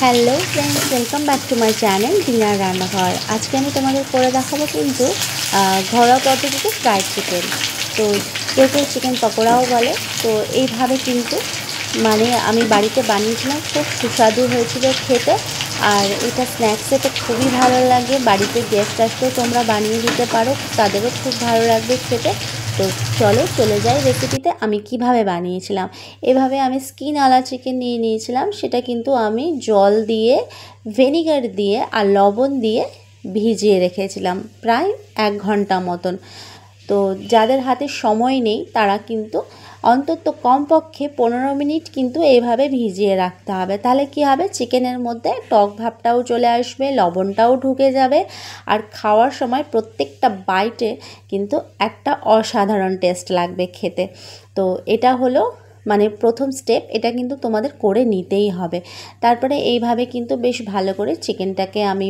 Hello friends, welcome back to my channel dinner রান্নাঘর। আজকে আমি তোমাদের করে দেখাবো কিন্তু ঘরোয়া পদ্ধতিতে ফ্রাইড চিকেন। তো কেউ কেউ চিকেন পকোড়াও বলে। তো এইভাবে কিন্তু আমি বাড়িতে বানিয়েছিলাম, খুব সুস্বাদু হয়েছিল খেতে। আর এটা স্ন্যাক্সে তো খুবই ভালো লাগে। বাড়িতে গেস্ট আসলেও তোমরা বানিয়ে দিতে পারো, তাদেরও খুব ভালো লাগবে খেতে। তো চলো চলে যাই রেসিপিতে। আমি কিভাবে বানিয়েছিলাম। এভাবে আমি স্কিনওয়ালা চিকেন নিয়ে নিয়েছিলাম। সেটা কিন্তু আমি জল দিয়ে, ভিনিগার দিয়ে আর লবণ দিয়ে ভিজিয়ে রেখেছিলাম প্রায় 1 ঘন্টা মতন। তো যাদের হাতে সময় নেই তারা কিন্তু অন্তত কমপক্ষে 15 মিনিট কিন্তু এইভাবে ভিজিয়ে রাখতে হবে। তাহলে কি হবে, চিকেনের মধ্যে টক ভাবটাও চলে আসবে, লবণটাও ঢুকে যাবে, আর খাওয়ার সময় প্রত্যেকটা বাইটে কিন্তু একটা অসাধারণ টেস্ট লাগবে খেতে। তো এটা হলো প্রথম স্টেপ। এটা কিন্তু তোমাদের করে নিতেই হবে। তারপরে এইভাবে কিন্তু বেশ ভালো করে চিকেনটাকে আমি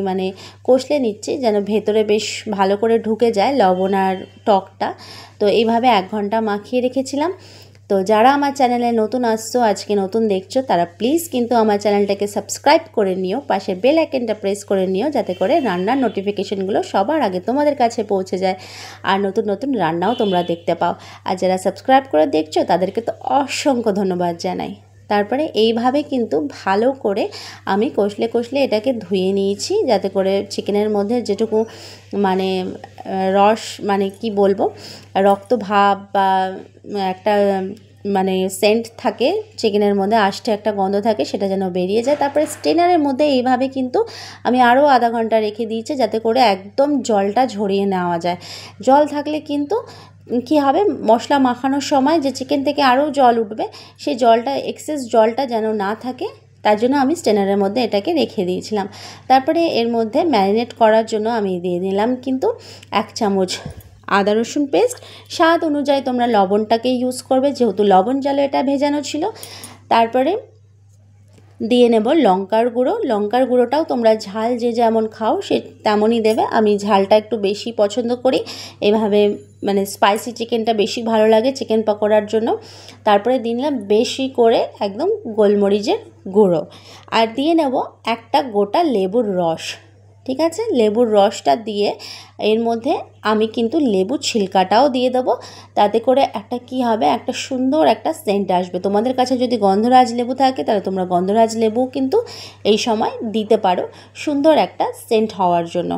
কষলে নিচ্ছি, যেন ভেতরে বেশ ভালো করে ঢুকে যায় লবণ আর টকটা। তো এইভাবে 1 ঘন্টা মাখিয়ে রেখেছিলাম। তো যারা আমার চ্যানেলে নতুন আসছো, আজকে নতুন দেখছো, তারা প্লিজ কিন্তু আমার চ্যানেলটাকে সাবস্ক্রাইব করে নিও, পাশে বেল আইকনটা প্রেস করে নিও, যাতে করে রান্নার নোটিফিকেশনগুলো সবার আগে তোমাদের কাছে পৌঁছে যায় আর নতুন নতুন রান্নাও তোমরা দেখতে পাও। আর যারা সাবস্ক্রাইব করে দেখছো তাদেরকে তো অসংখ্য ধন্যবাদ জানাই। তারপরে এইভাবে কিন্তু ভালো করে আমি কষলে এটাকে ধুয়ে নিয়েছি, যাতে করে চিকেনের মধ্যে যেটুকু রস, কি বলবো, রক্ত ভাব বা একটা সেন্ট থাকে চিকেনের মধ্যে, আষ্টে একটা গন্ধ থাকে, সেটা যেন বেরিয়ে যায়। তারপরে স্টেনারের মধ্যে এইভাবে কিন্তু আমি আরও আধা ঘন্টা রেখে দিয়েছি, যাতে করে একদম জলটা ঝরিয়ে নেওয়া যায়। জল থাকলে কিন্তু কী হবে, মশলা মাখানোর সময় যে চিকেন থেকে আরও জল উঠবে, সেই জলটা, এক্সেস জলটা যেন না থাকে, তার জন্য আমি স্টেনারের মধ্যে এটাকে রেখে দিয়েছিলাম। তারপরে এর মধ্যে ম্যারিনেট করার জন্য আমি দিয়ে দিলাম কিন্তু 1 চামচ আদা রসুন পেস্ট। স্বাদ অনুযায়ী তোমরা লবণটাকে ইউজ করবে, যেহেতু লবণ জলে এটা ভেজানো ছিল। তারপরে দিয়ে নেব লঙ্কার গুঁড়ো। লঙ্কার গুঁড়োটাও তোমরা ঝাল যে যেমন খাও সে তেমনই দেবে। আমি ঝালটা একটু বেশি পছন্দ করি, এভাবে স্পাইসি চিকেনটা বেশি ভালো লাগে চিকেন পকোড়ার জন্য। তারপরে দিয়ে নিলাম বেশি করে একদম গোলমরিচের গুঁড়ো, আর দিয়ে নেব একটা গোটা লেবুর রস। ঠিক আছে, লেবুর রসটা দিয়ে এর মধ্যে আমি কিন্তু লেবু ছিলকাটাও দিয়ে দেবো, তাতে করে একটা কি হবে, একটা সুন্দর একটা সেন্ট আসবে। তোমাদের কাছে যদি গন্ধরাজ লেবু থাকে তাহলে তোমরা গন্ধরাজ লেবু কিন্তু এই সময় দিতে পারো, সুন্দর একটা সেন্ট হওয়ার জন্য।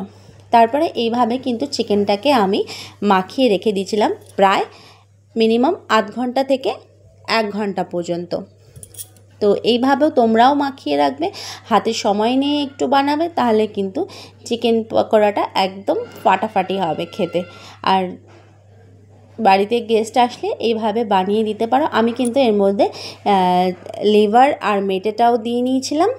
তারপরে এইভাবে কিন্তু চিকেনটাকে আমি মাখিয়ে রেখে দিয়েছিলাম প্রায় মিনিমাম আধ ঘন্টা থেকে 1 ঘন্টা পর্যন্ত। তো এইভাবেও তোমরাও মাখিয়ে রাখবে, হাতে সময় নিয়ে একটু বানাবে, তাহলে কিন্তু চিকেন পকোড়াটা একদম ফাটাফাটি হবে খেতে। আর বাড়িতে গেস্ট আসলে এইভাবে বানিয়ে দিতে পারো। আমি কিন্তু এর মধ্যে লিভার আর মেটেটাও দিয়ে নিয়েছিলাম,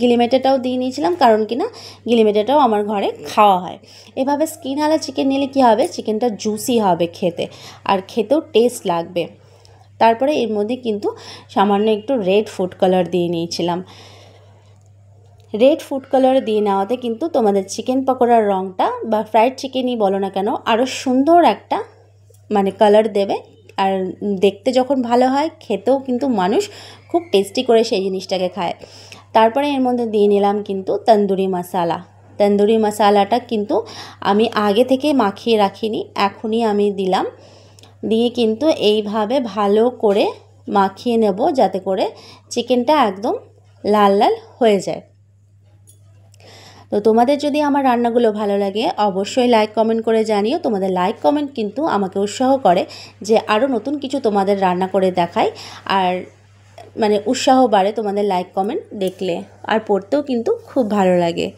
গিলিমেটেটাও দিয়ে নিয়েছিলাম, কারণ কিনা গিলিমেটেটাও আমার ঘরে খাওয়া হয়। এভাবে স্কিনওয়ালা চিকেন নিলে কী হবে, চিকেনটা জুসি হবে খেতে, আর খেতেও টেস্ট লাগবে। তারপরে এর মধ্যে কিন্তু সামান্য একটু রেড ফুড কালার দিয়ে নিয়েছিলাম। রেড ফুড কালার দিয়ে নেওয়াতে কিন্তু তোমাদের চিকেন পকোড়ার রঙটা, বা ফ্রাইড চিকেনই বলো না কেন, আরও সুন্দর একটা কালার দেবে। আর দেখতে যখন ভালো হয়, খেতেও কিন্তু মানুষ খুব টেস্টি করে সেই জিনিসটাকে খায়। তারপরে এর মধ্যে দিয়ে নিলাম কিন্তু তন্দুরি মশলা। তন্দুরি মশলাটা কিন্তু আমি আগে থেকে মাখিয়ে রাখিনি, এখনই আমি দিলাম। দিয়ে কিন্তু এইভাবে ভালো করে মাখিয়ে নেব, যাতে করে চিকেনটা একদম লাল লাল হয়ে যায়। তো তোমাদের যদি আমার রান্নাগুলো ভালো লাগে, অবশ্যই লাইক কমেন্ট করে জানিও। তোমাদের লাইক কমেন্ট কিন্তু আমাকে উৎসাহ করে যে আরও নতুন কিছু তোমাদের রান্না করে দেখাই, আর উৎসাহ বাড়ে তোমাদের লাইক কমেন্ট দেখলে, আর পড়তেও কিন্তু খুব ভালো লাগে।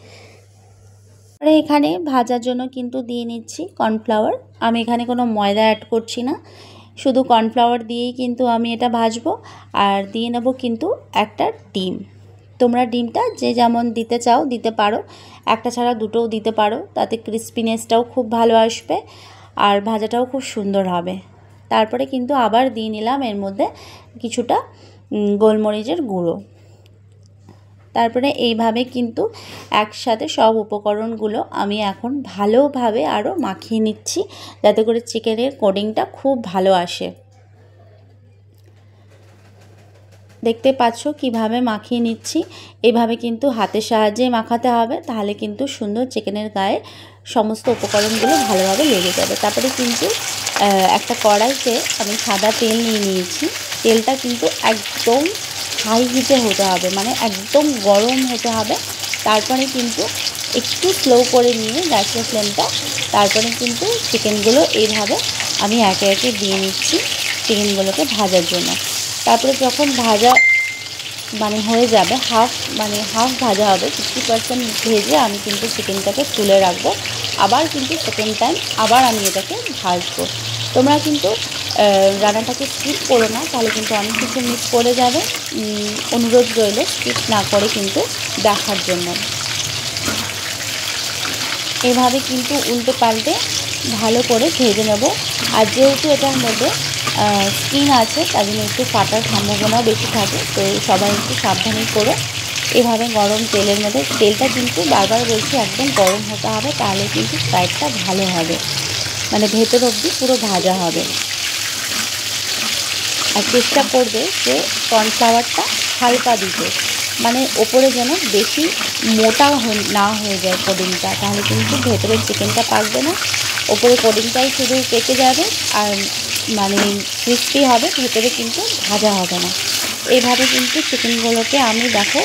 আর এখানে ভাজার জন্য কিন্তু দিয়ে নিচ্ছি কর্নফ্লাওয়ার। আমি এখানে কোনো ময়দা অ্যাড করছি না, শুধু কর্নফ্লাওয়ার দিয়েই কিন্তু আমি এটা ভাজবো। আর দিয়ে নেব কিন্তু একটা ডিম। তোমরা ডিমটা যে যেমন দিতে চাও দিতে পারো, একটা ছাড়া দুটোও দিতে পারো, তাতে ক্রিস্পিনেসটাও খুব ভালো আসবে আর ভাজাটাও খুব সুন্দর হবে। তারপরে কিন্তু আবার দিয়ে নিলাম এর মধ্যে কিছুটা গোলমরিচের গুঁড়ো। তারপরে এইভাবে কিন্তু একসাথে সব উপকরণগুলো আমি এখন ভালোভাবে আরও মাখিয়ে নিচ্ছি, যাতে করে চিকেনের কোটিংটা খুব ভালো আসে। দেখতে পাচ্ছ কিভাবে মাখিয়ে নিচ্ছি। এইভাবে কিন্তু হাতের সাহায্যে মাখাতে হবে, তাহলে কিন্তু সুন্দর চিকেনের গায়ে সমস্ত উপকরণগুলো ভালোভাবে লেগে যাবে। তারপরে কিন্তু একটা কড়াইতে আমি সাদা তেল নিয়ে নিয়েছি। তেলটা কিন্তু একদম হাই হিটে হতে হবে, মানে একদম গরম হতে হবে। তারপরে কিন্তু একটু স্লো করে নিয়ে গ্যাসের ফ্লেমটা, তারপরে কিন্তু চিকেনগুলো এইভাবে আমি একে একে দিয়ে নিচ্ছি চিকেনগুলোকে ভাজার জন্য। তারপরে যখন ভাজা হয়ে যাবে, হাফ ভাজা হবে, 50% ভেজে আমি কিন্তু চিকেনটাকে তুলে রাখবো। আবার কিন্তু সেকেন্ড টাইম আবার আমি এটাকে ভাজবো। তোমরা কিন্তু রান্নাটাকে স্কিপ করো না, তাহলে কিন্তু অনেক কিছু মিস করে যাবে। অনুরোধ রইল স্কিপ না করে কিন্তু দেখার জন্য। এভাবে কিন্তু উল্টে পাল্টে ভালো করে ভেজে নেব। আর যেহেতু এটার মধ্যে স্কিন আছে, তার জন্য একটু ফাটার সম্ভাবনাও বেশি থাকে, তো সবাই একটু সাবধানে করো। এভাবে গরম তেলের মধ্যে, তেলটা কিন্তু বারবার বলছি একদম গরম হতে হবে, তাহলে কিন্তু ফ্রাইডটা ভালো হবে, মানে ভেতর অবধি পুরো ভাজা হবে। আর চেষ্টা করবে যে কর্নফ্লাওয়ারটা হালকা দিতে, মানে ওপরে যেন বেশি মোটা না হয়ে যায় কোডিংটা, তাহলে কিন্তু ভেতরের চিকেনটা পাকবে না। ওপরে কোডিংটাই শুধু পেকে যাবে আর মানে ক্রিস্পি হবে, ভেতরে কিন্তু ভাজা হবে না। এইভাবে কিন্তু চিকেনগুলোকে আমি দেখো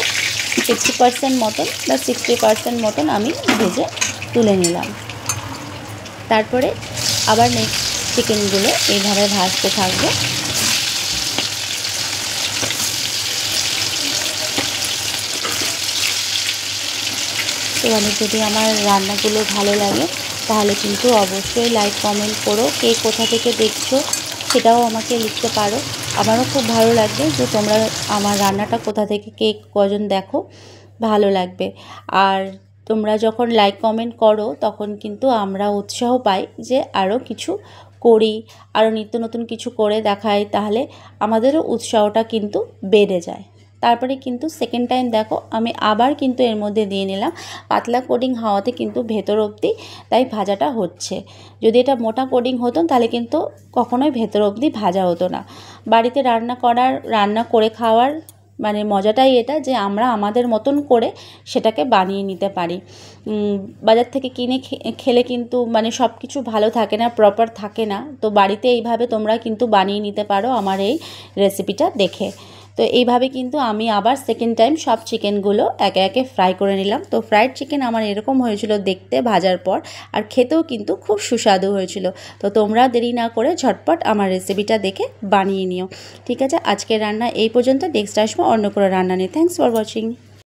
50% মতন বা 60% মতন আমি ভেজে তুলে নিলাম। তারপরে আবার নেক্সট চিকেনগুলো এইভাবে ভাজতে থাকবো। তোমাদের যদি আমার রান্নাগুলো ভালো লাগে তাহলে কিন্তু অবশ্যই লাইক কমেন্ট করো। কে কোথা থেকে দেখছো সেটাও আমাকে লিখতে পারো। আমারও খুব ভালো লাগবে যে তোমরা আমার রান্নাটা কোথা থেকে কে কজন দেখো, ভালো লাগবে। আর তোমরা যখন লাইক কমেন্ট করো তখন কিন্তু আমরা উৎসাহ পাই যে আরও কিছু করি, আরও নিত্য নতুন কিছু করে দেখাই, তাহলে আমাদেরও উৎসাহটা কিন্তু বেড়ে যায়। তারপরে কিন্তু সেকেন্ড টাইম দেখো আমি আবার কিন্তু এর মধ্যে দিয়ে নিলাম। পাতলা কোডিং হওয়াতে কিন্তু ভেতর অবধি তাই ভাজাটা হচ্ছে। যদি এটা মোটা কোডিং হতো তাহলে কিন্তু কখনোই ভেতর অবধি ভাজা হতো না। বাড়িতে রান্না করে খাওয়ার মানে মজাটাই এটা, যে আমরা আমাদের মতন করে সেটাকে বানিয়ে নিতে পারি। বাজার থেকে কিনে খেলে কিন্তু মানে সব কিছু ভালো থাকে না, প্রপার থাকে না। তো বাড়িতে এইভাবে তোমরা কিন্তু বানিয়ে নিতে পারো আমার এই রেসিপিটা দেখে। তো এইভাবে কিন্তু আমি আবার সেকেন্ড টাইম সব চিকেনগুলো একে একে ফ্রাই করে নিলাম। তো ফ্রাইড চিকেন আমার এরকম হয়েছিল দেখতে ভাজার পর, আর খেতেও কিন্তু খুব সুস্বাদু হয়েছিল। তো তোমরা দেরি না করে ঝটপট আমার রেসিপিটা দেখে বানিয়ে নিও। ঠিক আছে, আজকের রান্না এই পর্যন্ত। নেক্সট আসবো অন্য কোনো রান্না নিয়ে। Thanks for watching.